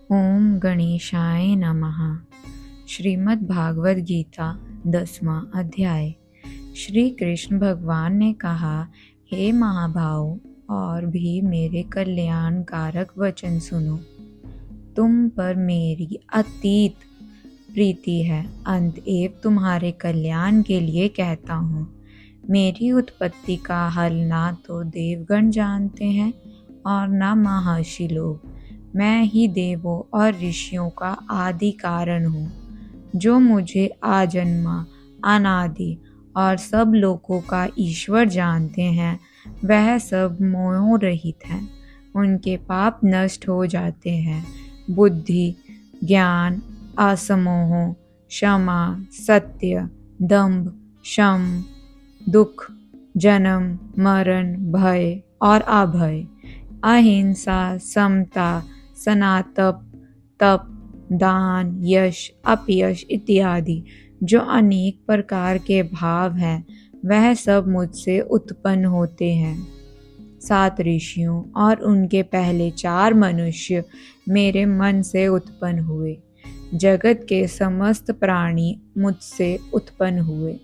ओम गणेशाय नमः। श्रीमद् भागवत गीता 10वां अध्याय। श्री कृष्ण भगवान ने कहा, हे महाभाव और भी मेरे कल्याण कारक वचन सुनो। तुम पर मेरी अतीत प्रीति है, अतएव तुम्हारे कल्याण के लिए कहता हूँ। मेरी उत्पत्ति का हल ना तो देवगण जानते हैं और न महर्षि लोग। मैं ही देवों और ऋषियों का आदि कारण हूँ। जो मुझे आजन्मा, अनादि और सब लोगों का ईश्वर जानते हैं, वह सब मोह रहित हैं। उनके पाप नष्ट हो जाते हैं। बुद्धि, ज्ञान, असमोह, क्षमा, सत्य, दंभ, शम, दुख, जन्म, मरण, भय और अभय, अहिंसा, समता, सनातप, तप, दान, यश, अपयश इत्यादि जो अनेक प्रकार के भाव हैं, वह सब मुझसे उत्पन्न होते हैं। 7 ऋषियों और उनके पहले 4 मनुष्य मेरे मन से उत्पन्न हुए। जगत के समस्त प्राणी मुझसे उत्पन्न हुए।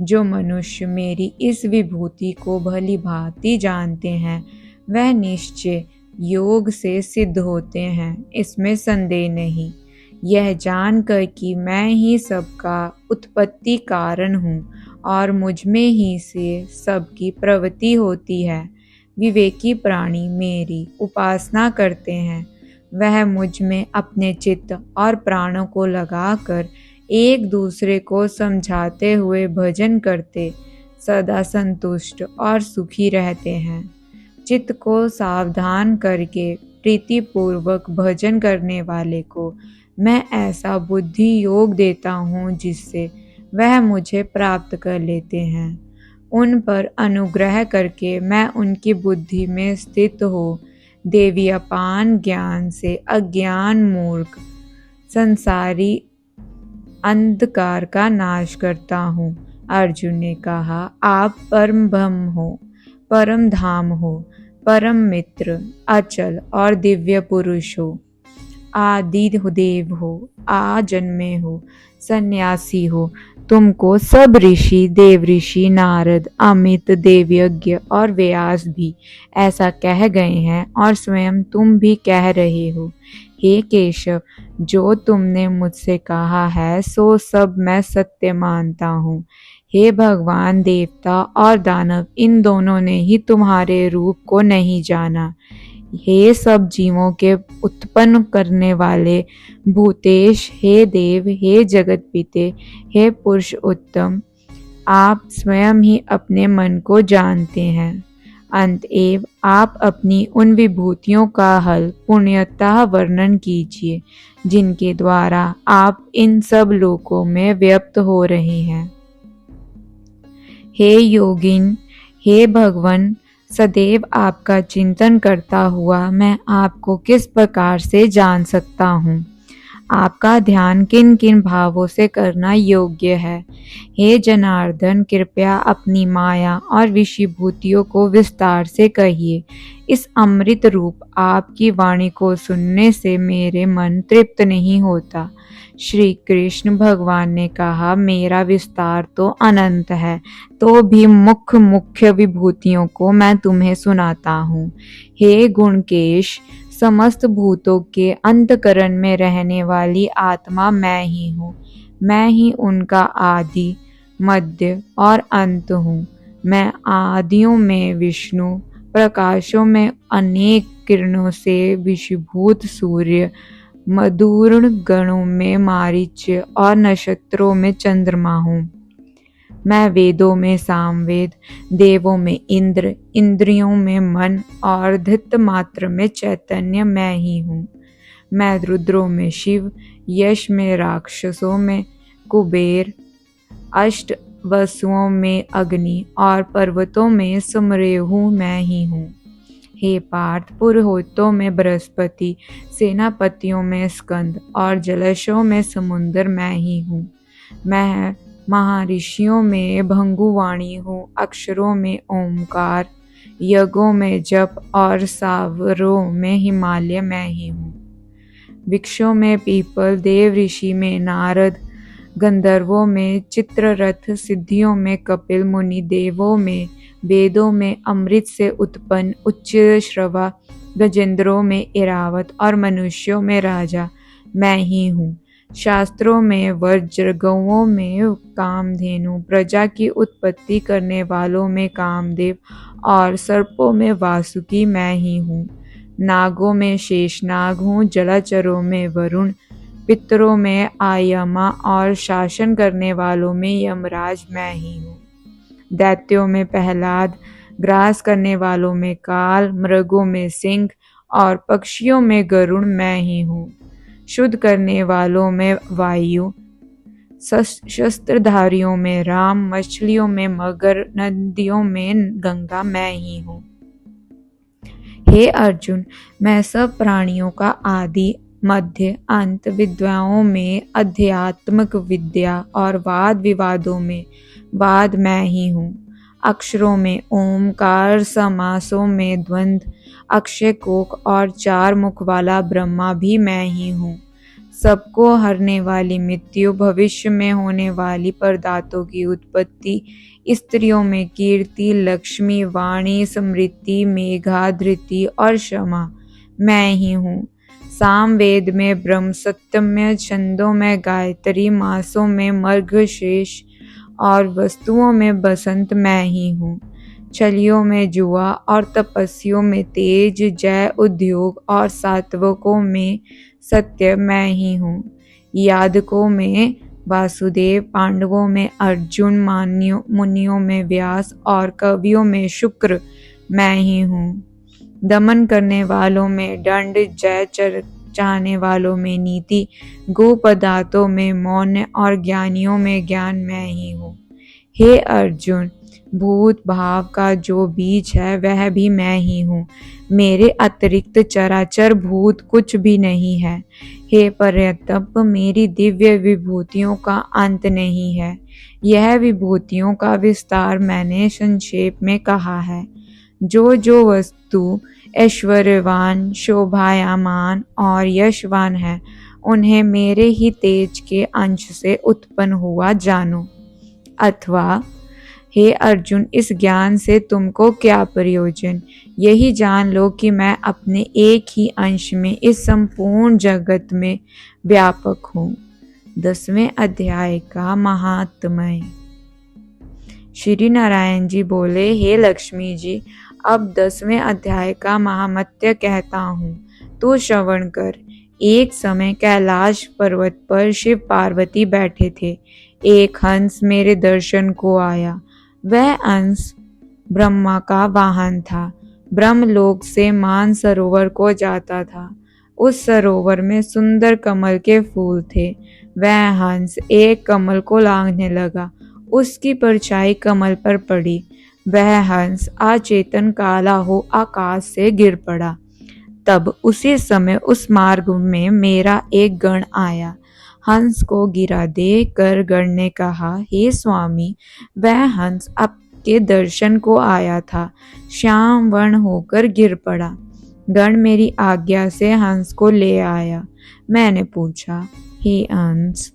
जो मनुष्य मेरी इस विभूति को भली भांति जानते हैं, वह निश्चय योग से सिद्ध होते हैं, इसमें संदेह नहीं। यह जानकर कि मैं ही सबका उत्पत्ति कारण हूँ और मुझ में ही से सबकी प्रवृत्ति होती है, विवेकी प्राणी मेरी उपासना करते हैं। वह मुझ में अपने चित्त और प्राणों को लगाकर एक दूसरे को समझाते हुए भजन करते सदा संतुष्ट और सुखी रहते हैं। चित्त को सावधान करके प्रीतिपूर्वक भजन करने वाले को मैं ऐसा बुद्धि योग देता हूँ जिससे वह मुझे प्राप्त कर लेते हैं। उन पर अनुग्रह करके मैं उनकी बुद्धि में स्थित हो देवी अपान ज्ञान से अज्ञान मूर्ख संसारी अंधकार का नाश करता हूँ। अर्जुन ने कहा, आप परम ब्रह्म हो, परम धाम हो, परम मित्र, अचल और दिव्य पुरुष हो, आदि देव हो, आजन्मे हो, सन्यासी हो। तुमको सब ऋषि, देवऋषि, नारद, अमित, देवयज्ञ और व्यास भी ऐसा कह गए हैं और स्वयं तुम भी कह रहे हो। हे केशव, जो तुमने मुझसे कहा है सो सब मैं सत्य मानता हूँ। हे भगवान, देवता और दानव इन दोनों ने ही तुम्हारे रूप को नहीं जाना। हे सब जीवों के उत्पन्न करने वाले भूतेश, हे देव, हे जगत पिते, हे पुरुष उत्तम, आप स्वयं ही अपने मन को जानते हैं। अतएव आप अपनी उन विभूतियों का हल पुण्यतः वर्णन कीजिए, जिनके द्वारा आप इन सब लोकों में व्यक्त हो रहे हैं। हे योगिन, हे भगवन, सदैव आपका चिंतन करता हुआ मैं आपको किस प्रकार से जान सकता हूँ? आपका ध्यान किन किन भावों से करना योग्य है? हे जनार्दन, कृपया अपनी माया और विषयभूतियों को विस्तार से कहिए। इस अमृत रूप आपकी वाणी को सुनने से मेरे मन तृप्त नहीं होता। श्री कृष्ण भगवान ने कहा, मेरा विस्तार तो अनंत है, तो भी मुख्य विभूतियों को मैं तुम्हें सुनाता हूँ। हे गुणकेश, समस्त भूतों के अंतकरण में रहने वाली आत्मा मैं ही हूँ। मैं ही उनका आदि, मध्य और अंत हूँ। मैं आदियों में विष्णु, प्रकाशों में अनेक किरणों से विषभूत सूर्य, मधुर गणों में मारीच और नक्षत्रों में चंद्रमा हूँ। मैं वेदों में सामवेद, देवों में इंद्र, इंद्रियों में मन और धित मात्र में चैतन्य मैं ही हूँ। मैं रुद्रों में शिव, यश में राक्षसों में कुबेर, अष्ट वसुओं में अग्नि और पर्वतों में सुमरेहू मैं ही हूँ। हे पार्थ, पुरोहितों में बृहस्पति, सेनापतियों में स्कंद और जलशों में समुद्र मैं ही हूँ। मैं महर्षियों में भंगुवाणी हूँ, अक्षरों में ओमकार, यज्ञों में जप और सावरों में हिमालय मैं ही हूँ। वृक्षों में पीपल, देव ऋषि में नारद, गंधर्वों में चित्ररथ, सिद्धियों में कपिल मुनि, देवों में, वेदों में अमृत से उत्पन्न उच्च श्रवा, गजेंद्रों में इरावत और मनुष्यों में राजा मैं ही हूँ। शास्त्रों में वज्र, गौओं में कामधेनु, प्रजा की उत्पत्ति करने वालों में कामदेव और सर्पों में वासुकी मैं ही हूँ। नागों में शेषनाग हूँ, जलचरों में वरुण, पितरों में आयमा और शासन करने वालों में यमराज मैं ही हूँ। दैत्यों में प्रहलाद, ग्रास करने वालों में काल, मृगों में सिंह और पक्षियों में गरुड़ मैं ही हूँ। शुद्ध करने वालों में वायु, शस्त्रधारियों में राम, मछलियों में मगर, नदियों में गंगा मैं ही हूँ। हे अर्जुन, मैं सब प्राणियों का आदि मध्य अंत, विद्याओं में अध्यात्मक विद्या और वाद विवादों में वाद मैं ही हूँ। अक्षरों में ओमकार, समासों में द्वंद्व, अक्षय कोक और चार मुख वाला ब्रह्मा भी मैं ही हूँ। सबको हरने वाली मृत्यु, भविष्य में होने वाली परदातों की उत्पत्ति, स्त्रियों में कीर्ति, लक्ष्मी, वाणी, स्मृति, मेघा, धृति और क्षमा मैं ही हूँ। सामवेद में ब्रह्म, सत्यम्य, छंदों में गायत्री, मासों में मर्गशीर्ष और वस्तुओं में बसंत मैं ही हूँ। छलियों में जुआ और तपस्वियों में तेज, जय, उद्योग और सात्वकों में सत्य मैं ही हूँ। यादकों में वासुदेव, पांडवों में अर्जुन, मुनियों में व्यास और कवियों में शुक्र मैं ही हूँ। दमन करने वालों में दंड, जय चाहने वालों में नीति, गो पदार्थों में मौन और ज्ञानियों में ज्ञान मैं ही हूँ। हे अर्जुन, भूत भाव का जो बीज है वह भी मैं ही हूँ। मेरे अतिरिक्त चराचर भूत कुछ भी नहीं है। हे पर्यतप, मेरी दिव्य विभूतियों का अंत नहीं है। यह विभूतियों का विस्तार मैंने संक्षेप में कहा है। जो वस्तु ऐश्वर्यवान, शोभायमान और यशवान है, उन्हें मेरे ही तेज के अंश से उत्पन्न हुआ जानो। अथवा हे अर्जुन, इस ज्ञान से तुमको क्या प्रयोजन? यही जान लो कि मैं अपने एक ही अंश में इस संपूर्ण जगत में व्यापक हूँ। 10वें अध्याय का महात्म्य। श्री नारायण जी बोले, हे लक्ष्मी जी, अब 10वें अध्याय का महात्म्य कहता हूँ, तू श्रवण कर। एक समय कैलाश पर्वत पर शिव पार्वती बैठे थे। एक हंस मेरे दर्शन को आया। वह हंस ब्रह्मा का वाहन था। ब्रह्मलोक से मान सरोवर को जाता था। उस सरोवर में सुंदर कमल के फूल थे। वह हंस एक कमल को लांघने लगा। उसकी परछाई कमल पर पड़ी। वह हंस अचेतन काला हो आकाश से गिर पड़ा। तब उसी समय उस मार्ग में मेरा एक गण आया। हंस को गिरा देख कर गण ने कहा, हे स्वामी, वह हंस आपके दर्शन को आया था, श्याम वर्ण होकर गिर पड़ा। गण मेरी आज्ञा से हंस को ले आया। मैंने पूछा, हे हंस,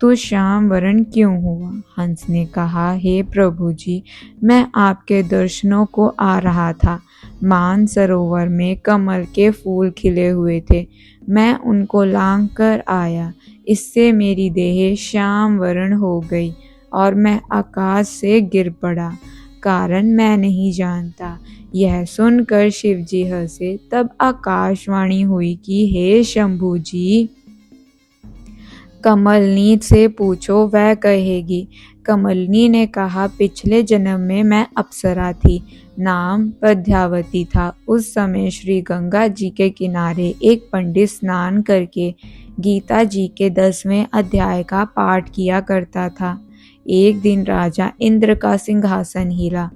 तू श्याम वर्ण क्यों हुआ? हंस ने कहा, हे प्रभु जी, मैं आपके दर्शनों को आ रहा था। मान सरोवर में कमल के फूल खिले हुए थे। मैं उनको लांघ कर आया। इससे मेरी देह श्याम वर्ण हो गई और मैं आकाश से गिर पड़ा। कारण मैं नहीं जानता। यह सुनकर शिव जी हंसे। तब आकाशवाणी हुई कि हे शंभु जी, कमलनी से पूछो, वह कहेगी। कमलनी ने कहा, पिछले जन्म में मैं अप्सरा थी, नाम पद्मावती था। उस समय श्री गंगा जी के किनारे एक पंडित स्नान करके गीता जी के 10वें अध्याय का पाठ किया करता था। एक दिन राजा इंद्र का सिंहासन हिला।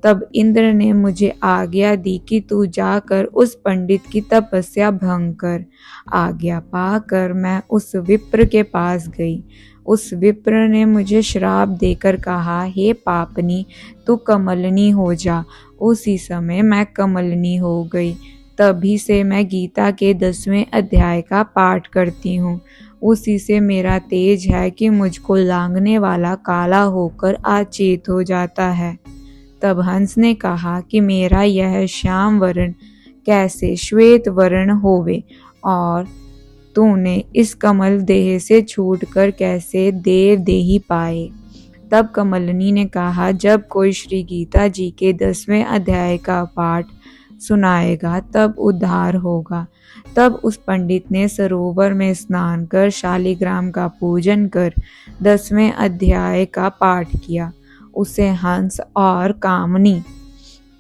तब इंद्र ने मुझे आज्ञा दी कि तू जाकर उस पंडित की तपस्या भंग कर। आज्ञा पाकर मैं उस विप्र के पास गई। उस विप्र ने मुझे श्राप देकर कहा, हे पापनी, तू कमलनी हो जा। उसी समय मैं कमलनी हो गई। तभी से मैं गीता के 10वें अध्याय का पाठ करती हूँ। उसी से मेरा तेज है कि मुझको लांघने वाला काला होकर अचेत हो जाता है। तब हंस ने कहा कि मेरा यह श्याम वर्ण कैसे श्वेत वर्ण होवे, और तूने इस कमल देह से छूटकर कैसे देव देही पाए। तब कमलिनी ने कहा, जब कोई श्री गीता जी के 10वें अध्याय का पाठ सुनाएगा तब उद्धार होगा। तब उस पंडित ने सरोवर में स्नान कर शालिग्राम का पूजन कर 10वें अध्याय का पाठ किया। उसे हंस और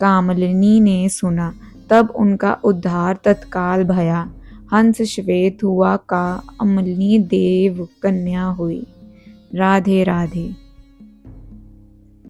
कामलिनी ने सुना। तब उनका उद्धार तत्काल भया। हंस श्वेत हुआ, कामलिनी देव कन्या हुई। राधे राधे।